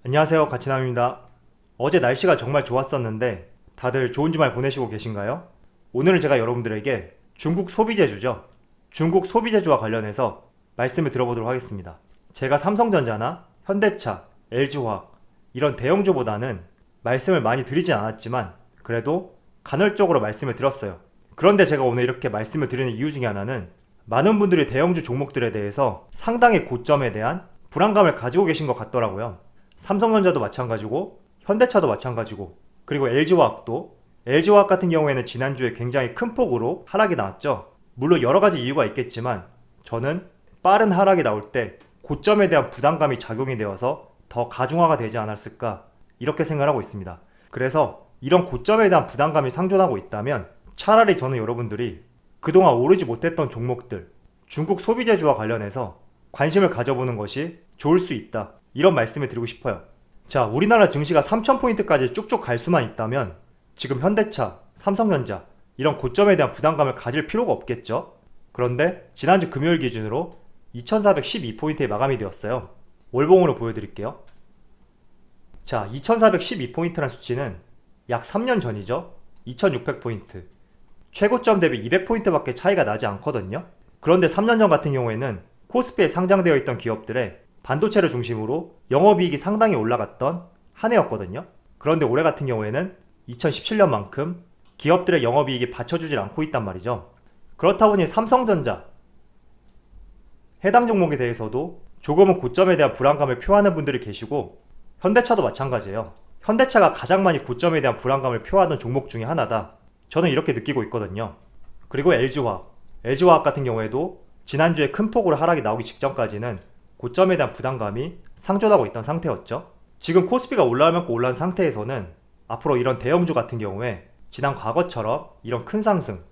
안녕하세요, 가치남입니다. 어제 날씨가 정말 좋았었는데 다들 좋은 주말 보내시고 계신가요? 오늘은 제가 여러분들에게 중국 소비재주죠. 중국 소비재주와 관련해서 말씀을 들어보도록 하겠습니다. 제가 삼성전자나 현대차, LG화학 이런 대형주보다는 말씀을 많이 드리진 않았지만 그래도 간헐적으로 말씀을 드렸어요. 그런데 제가 오늘 이렇게 말씀을 드리는 이유 중에 하나는 많은 분들이 대형주 종목들에 대해서 상당히 고점에 대한 불안감을 가지고 계신 것 같더라고요. 삼성전자도 마찬가지고 현대차도 마찬가지고 그리고 LG화학 같은 경우에는 지난주에 굉장히 큰 폭으로 하락이 나왔죠. 물론 여러 가지 이유가 있겠지만 저는 빠른 하락이 나올 때 고점에 대한 부담감이 작용이 되어서 더 가중화가 되지 않았을까 이렇게 생각하고 있습니다. 그래서 이런 고점에 대한 부담감이 상존하고 있다면 차라리 저는 여러분들이 그동안 오르지 못했던 종목들 중국 소비재주와 관련해서 관심을 가져보는 것이 좋을 수 있다 이런 말씀을 드리고 싶어요. 자, 우리나라 증시가 3000포인트까지 쭉쭉 갈 수만 있다면 지금 현대차, 삼성전자 이런 고점에 대한 부담감을 가질 필요가 없겠죠. 그런데 지난주 금요일 기준으로 2412포인트에 마감이 되었어요. 월봉으로 보여드릴게요. 자, 2412포인트라는 수치는 약 3년 전이죠. 2600포인트. 최고점 대비 200포인트밖에 차이가 나지 않거든요. 그런데 3년 전 같은 경우에는 코스피에 상장되어 있던 기업들의 반도체를 중심으로 영업이익이 상당히 올라갔던 한 해였거든요. 그런데 올해 같은 경우에는 2017년만큼 기업들의 영업이익이 받쳐주질 않고 있단 말이죠. 그렇다 보니 삼성전자 해당 종목에 대해서도 조금은 고점에 대한 불안감을 표하는 분들이 계시고 현대차도 마찬가지예요. 현대차가 가장 많이 고점에 대한 불안감을 표하던 종목 중에 하나다. 저는 이렇게 느끼고 있거든요. 그리고 LG화학 같은 경우에도 지난주에 큰 폭으로 하락이 나오기 직전까지는 고점에 대한 부담감이 상존하고 있던 상태였죠. 지금 코스피가 올라올 만큼 올라온 상태에서는 앞으로 이런 대형주 같은 경우에 지난 과거처럼 이런 큰 상승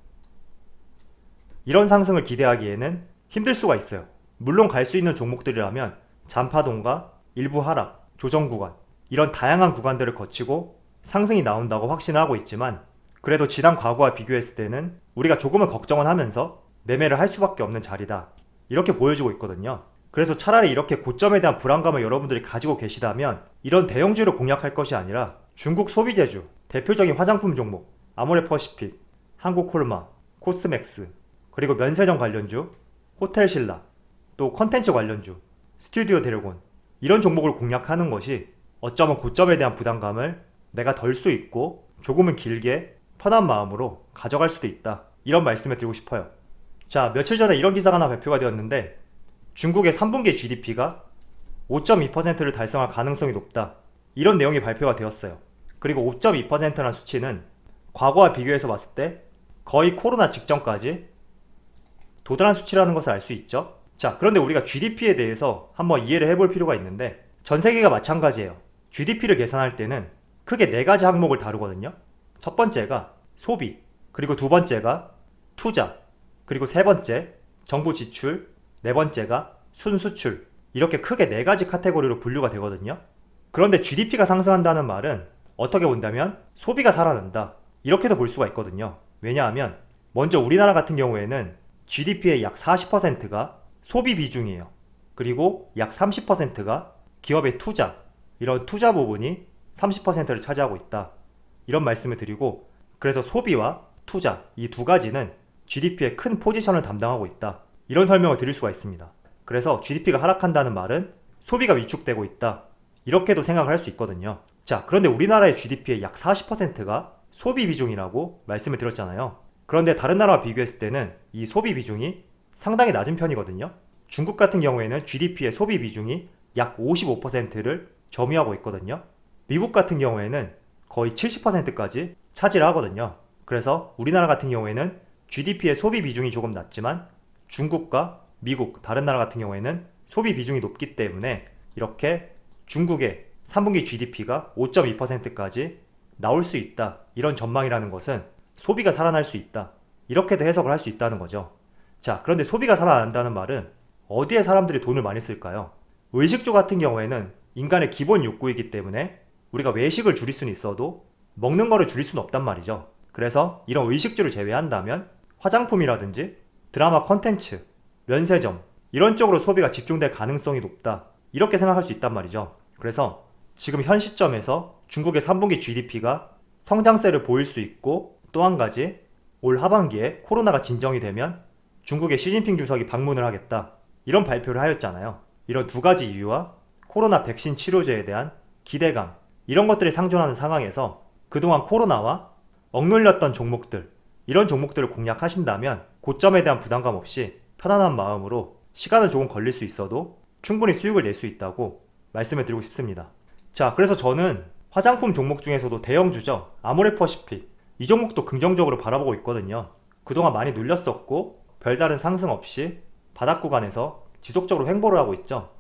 이런 상승을 기대하기에는 힘들 수가 있어요. 물론 갈 수 있는 종목들이라면 잔파동과 일부 하락, 조정 구간 이런 다양한 구간들을 거치고 상승이 나온다고 확신하고 있지만 그래도 지난 과거와 비교했을 때는 우리가 조금은 걱정은 하면서 매매를 할 수밖에 없는 자리다 이렇게 보여지고 있거든요. 그래서 차라리 이렇게 고점에 대한 불안감을 여러분들이 가지고 계시다면 이런 대형주를 공략할 것이 아니라 중국 소비재주, 대표적인 화장품 종목 아모레퍼시픽, 한국콜마, 코스맥스 그리고 면세점 관련주, 호텔신라 또 컨텐츠 관련주, 스튜디오 드래곤 이런 종목을 공략하는 것이 어쩌면 고점에 대한 부담감을 내가 덜 수 있고 조금은 길게 편한 마음으로 가져갈 수도 있다 이런 말씀을 드리고 싶어요. 자, 며칠 전에 이런 기사가 하나 발표가 되었는데 중국의 3분기 GDP가 5.2%를 달성할 가능성이 높다 이런 내용이 발표가 되었어요. 그리고 5.2%라는 수치는 과거와 비교해서 봤을 때 거의 코로나 직전까지 도달한 수치라는 것을 알 수 있죠. 자, 그런데 우리가 GDP에 대해서 한번 이해를 해볼 필요가 있는데 전 세계가 마찬가지예요. GDP를 계산할 때는 크게 4가지 항목을 다루거든요. 첫 번째가 소비, 그리고 두 번째가 투자, 그리고 세 번째 정부 지출, 네 번째가 순수출 이렇게 크게 4가지 카테고리로 분류가 되거든요. 그런데 GDP가 상승한다는 말은 어떻게 본다면 소비가 살아난다 이렇게도 볼 수가 있거든요. 왜냐하면 먼저 우리나라 같은 경우에는 GDP의 약 40%가 소비 비중이에요. 그리고 약 30%가 기업의 투자 이런 투자 부분이 30%를 차지하고 있다 이런 말씀을 드리고 그래서 소비와 투자 이 두 가지는 GDP의 큰 포지션을 담당하고 있다 이런 설명을 드릴 수가 있습니다. 그래서 GDP가 하락한다는 말은 소비가 위축되고 있다 이렇게도 생각을 할 수 있거든요. 자, 그런데 우리나라의 GDP의 약 40%가 소비 비중이라고 말씀을 드렸잖아요. 그런데 다른 나라와 비교했을 때는 이 소비 비중이 상당히 낮은 편이거든요. 중국 같은 경우에는 GDP의 소비 비중이 약 55%를 점유하고 있거든요. 미국 같은 경우에는 거의 70%까지 차지를 하거든요. 그래서 우리나라 같은 경우에는 GDP의 소비 비중이 조금 낮지만 중국과 미국, 다른 나라 같은 경우에는 소비 비중이 높기 때문에 이렇게 중국의 3분기 GDP가 5.2%까지 나올 수 있다 이런 전망이라는 것은 소비가 살아날 수 있다 이렇게도 해석을 할 수 있다는 거죠. 자, 그런데 소비가 살아난다는 말은 어디에 사람들이 돈을 많이 쓸까요? 의식주 같은 경우에는 인간의 기본 욕구이기 때문에 우리가 외식을 줄일 수는 있어도 먹는 거를 줄일 수는 없단 말이죠. 그래서 이런 의식주를 제외한다면 화장품이라든지 드라마 컨텐츠, 면세점 이런 쪽으로 소비가 집중될 가능성이 높다 이렇게 생각할 수 있단 말이죠. 그래서 지금 현 시점에서 중국의 3분기 GDP가 성장세를 보일 수 있고, 또 한 가지 올 하반기에 코로나가 진정이 되면 중국의 시진핑 주석이 방문을 하겠다, 이런 발표를 하였잖아요. 이런 두 가지 이유와 코로나 백신 치료제에 대한 기대감, 이런 것들이 상존하는 상황에서 그동안 코로나와 억눌렸던 종목들, 이런 종목들을 공략하신다면 고점에 대한 부담감 없이 편안한 마음으로 시간은 조금 걸릴 수 있어도 충분히 수익을 낼 수 있다고 말씀을 드리고 싶습니다. 자, 그래서 저는 화장품 종목 중에서도 대형주죠, 아모레퍼시픽, 이 종목도 긍정적으로 바라보고 있거든요. 그동안 많이 눌렸었고 별다른 상승 없이 바닥 구간에서 지속적으로 횡보를 하고 있죠.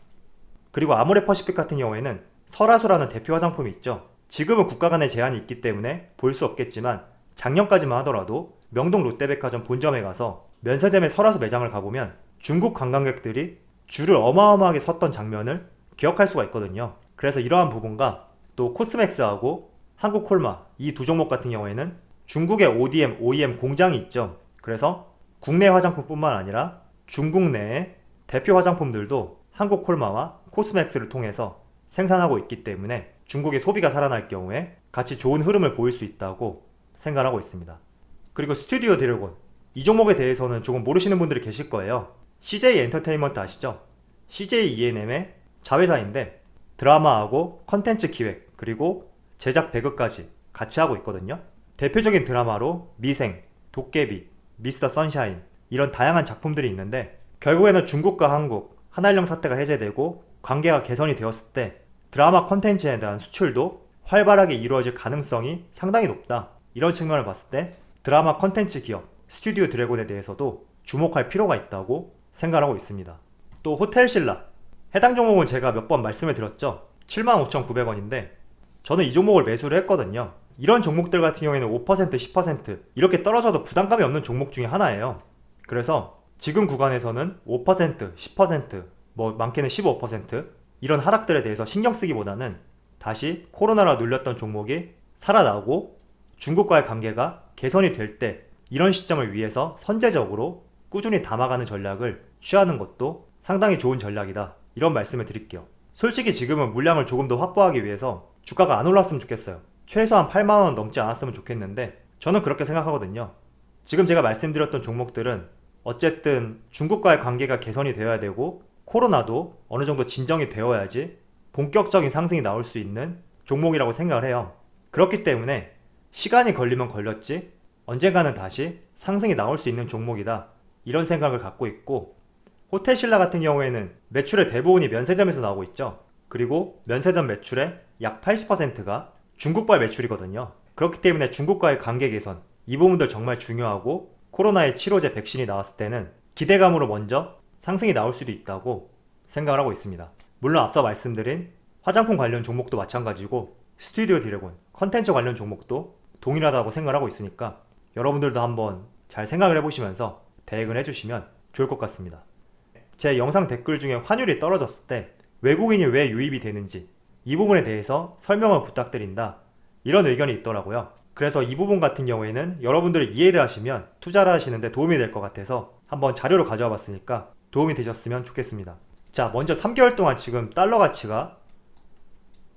그리고 아모레퍼시픽 같은 경우에는 설화수라는 대표 화장품이 있죠. 지금은 국가 간의 제한이 있기 때문에 볼 수 없겠지만 작년까지만 하더라도 명동 롯데백화점 본점에 가서 면세점의 설화수 매장을 가보면 중국 관광객들이 줄을 어마어마하게 섰던 장면을 기억할 수가 있거든요. 그래서 이러한 부분과 또 코스맥스하고 한국콜마, 이 두 종목 같은 경우에는 중국의 ODM, OEM 공장이 있죠. 그래서 국내 화장품뿐만 아니라 중국 내의 대표 화장품들도 한국콜마와 코스맥스를 통해서 생산하고 있기 때문에 중국의 소비가 살아날 경우에 같이 좋은 흐름을 보일 수 있다고 생각하고 있습니다. 그리고 스튜디오 드래곤, 이 종목에 대해서는 조금 모르시는 분들이 계실 거예요. CJ 엔터테인먼트 아시죠? CJ ENM의 자회사인데 드라마하고 컨텐츠 기획, 그리고 제작 배급까지 같이 하고 있거든요. 대표적인 드라마로 미생, 도깨비, 미스터 선샤인, 이런 다양한 작품들이 있는데 결국에는 중국과 한국, 한한령 사태가 해제되고 관계가 개선이 되었을 때 드라마 컨텐츠에 대한 수출도 활발하게 이루어질 가능성이 상당히 높다, 이런 측면을 봤을 때 드라마 컨텐츠 기업 스튜디오 드래곤에 대해서도 주목할 필요가 있다고 생각하고 있습니다. 또 호텔신라, 해당 종목은 제가 몇 번 말씀을 드렸죠. 75,900원인데 저는 이 종목을 매수를 했거든요. 이런 종목들 같은 경우에는 5%, 10% 이렇게 떨어져도 부담감이 없는 종목 중에 하나예요. 그래서 지금 구간에서는 5%, 10%, 뭐 많게는 15% 이런 하락들에 대해서 신경 쓰기보다는 다시 코로나로 눌렸던 종목이 살아나고 중국과의 관계가 개선이 될 때 이런 시점을 위해서 선제적으로 꾸준히 담아가는 전략을 취하는 것도 상당히 좋은 전략이다, 이런 말씀을 드릴게요. 솔직히 지금은 물량을 조금 더 확보하기 위해서 주가가 안 올랐으면 좋겠어요. 최소한 8만원 넘지 않았으면 좋겠는데 저는 그렇게 생각하거든요. 지금 제가 말씀드렸던 종목들은 어쨌든 중국과의 관계가 개선이 되어야 되고 코로나도 어느 정도 진정이 되어야지 본격적인 상승이 나올 수 있는 종목이라고 생각을 해요. 그렇기 때문에 시간이 걸리면 걸렸지 언젠가는 다시 상승이 나올 수 있는 종목이다, 이런 생각을 갖고 있고, 호텔신라 같은 경우에는 매출의 대부분이 면세점에서 나오고 있죠. 그리고 면세점 매출의 약 80%가 중국발 매출이거든요. 그렇기 때문에 중국과의 관계 개선, 이 부분도 정말 중요하고 코로나의 치료제 백신이 나왔을 때는 기대감으로 먼저 상승이 나올 수도 있다고 생각을 하고 있습니다. 물론 앞서 말씀드린 화장품 관련 종목도 마찬가지고 스튜디오 드래곤, 컨텐츠 관련 종목도 동일하다고 생각을 하고 있으니까 여러분들도 한번 잘 생각을 해보시면서 대응을 해주시면 좋을 것 같습니다. 제 영상 댓글 중에 환율이 떨어졌을 때 외국인이 왜 유입이 되는지 이 부분에 대해서 설명을 부탁드린다, 이런 의견이 있더라고요. 그래서 이 부분 같은 경우에는 여러분들이 이해를 하시면 투자를 하시는데 도움이 될 것 같아서 한번 자료를 가져와 봤으니까 도움이 되셨으면 좋겠습니다. 자, 먼저 3개월 동안 지금 달러 가치가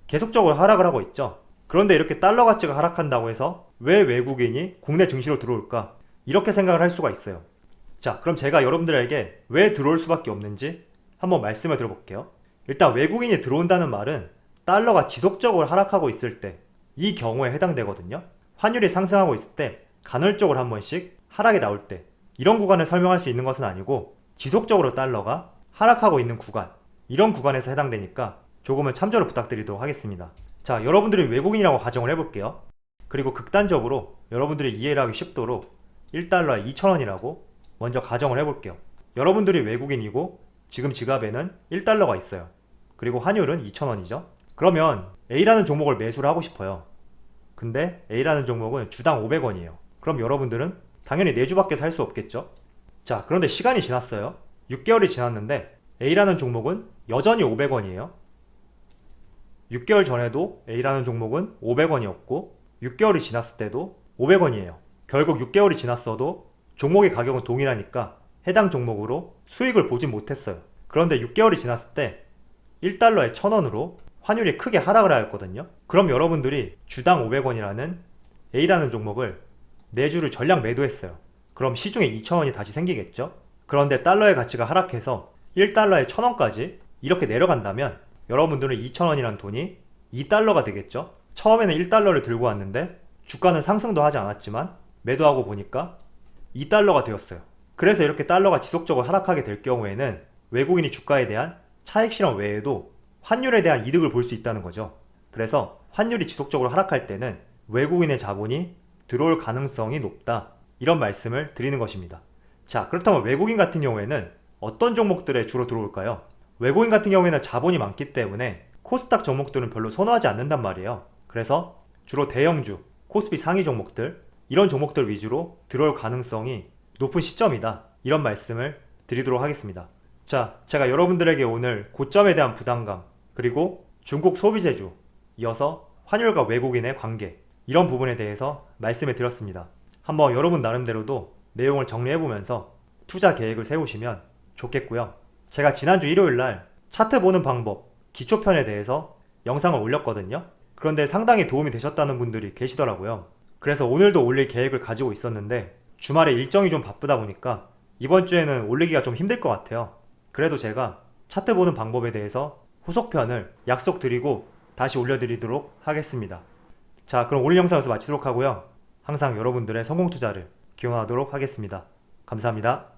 계속적으로 하락을 하고 있죠. 그런데 이렇게 달러 가치가 하락한다고 해서 왜 외국인이 국내 증시로 들어올까, 이렇게 생각을 할 수가 있어요. 자, 그럼 제가 여러분들에게 왜 들어올 수밖에 없는지 한번 말씀을 드려볼게요. 일단 외국인이 들어온다는 말은 달러가 지속적으로 하락하고 있을 때, 이 경우에 해당되거든요. 환율이 상승하고 있을 때 간헐적으로 한 번씩 하락이 나올 때, 이런 구간을 설명할 수 있는 것은 아니고 지속적으로 달러가 하락하고 있는 구간, 이런 구간에서 해당되니까 조금은 참조를 부탁드리도록 하겠습니다. 자, 여러분들이 외국인이라고 가정을 해볼게요. 그리고 극단적으로 여러분들이 이해를 하기 쉽도록 1달러에 2,000원이라고 먼저 가정을 해볼게요. 여러분들이 외국인이고 지금 지갑에는 1달러가 있어요. 그리고 환율은 2,000원이죠. 그러면 A라는 종목을 매수를 하고 싶어요. 근데 A라는 종목은 주당 500원이에요. 그럼 여러분들은 당연히 4주밖에 살 수 없겠죠. 자, 그런데 시간이 지났어요. 6개월이 지났는데 A라는 종목은 여전히 500원이에요. 6개월 전에도 A라는 종목은 500원이었고 6개월이 지났을 때도 500원이에요. 결국 6개월이 지났어도 종목의 가격은 동일하니까 해당 종목으로 수익을 보진 못했어요. 그런데 6개월이 지났을 때 1달러에 1,000원으로 환율이 크게 하락을 하였거든요. 그럼 여러분들이 주당 500원이라는 A라는 종목을 4주를 전량 매도했어요. 그럼 시중에 2,000원이 다시 생기겠죠? 그런데 달러의 가치가 하락해서 1달러에 1,000원까지 이렇게 내려간다면 여러분들은 2,000원이란 돈이 2달러가 되겠죠? 처음에는 1달러를 들고 왔는데 주가는 상승도 하지 않았지만 매도하고 보니까 2달러가 되었어요. 그래서 이렇게 달러가 지속적으로 하락하게 될 경우에는 외국인이 주가에 대한 차익 실현 외에도 환율에 대한 이득을 볼 수 있다는 거죠. 그래서 환율이 지속적으로 하락할 때는 외국인의 자본이 들어올 가능성이 높다. 이런 말씀을 드리는 것입니다. 자, 그렇다면 외국인 같은 경우에는 어떤 종목들에 주로 들어올까요? 외국인 같은 경우에는 자본이 많기 때문에 코스닥 종목들은 별로 선호하지 않는단 말이에요. 그래서 주로 대형주, 코스피 상위 종목들, 이런 종목들 위주로 들어올 가능성이 높은 시점이다. 이런 말씀을 드리도록 하겠습니다. 자, 제가 여러분들에게 오늘 고점에 대한 부담감, 그리고 중국 소비재주, 이어서 환율과 외국인의 관계, 이런 부분에 대해서 말씀해 드렸습니다. 한번 여러분 나름대로도 내용을 정리해보면서 투자 계획을 세우시면 좋겠고요. 제가 지난주 일요일날 차트 보는 방법, 기초편에 대해서 영상을 올렸거든요. 그런데 상당히 도움이 되셨다는 분들이 계시더라고요. 그래서 오늘도 올릴 계획을 가지고 있었는데 주말에 일정이 좀 바쁘다 보니까 이번 주에는 올리기가 좀 힘들 것 같아요. 그래도 제가 차트 보는 방법에 대해서 후속편을 약속드리고 다시 올려드리도록 하겠습니다. 자, 그럼 오늘 영상에서 마치도록 하고요. 항상 여러분들의 성공 투자를 기원하도록 하겠습니다. 감사합니다.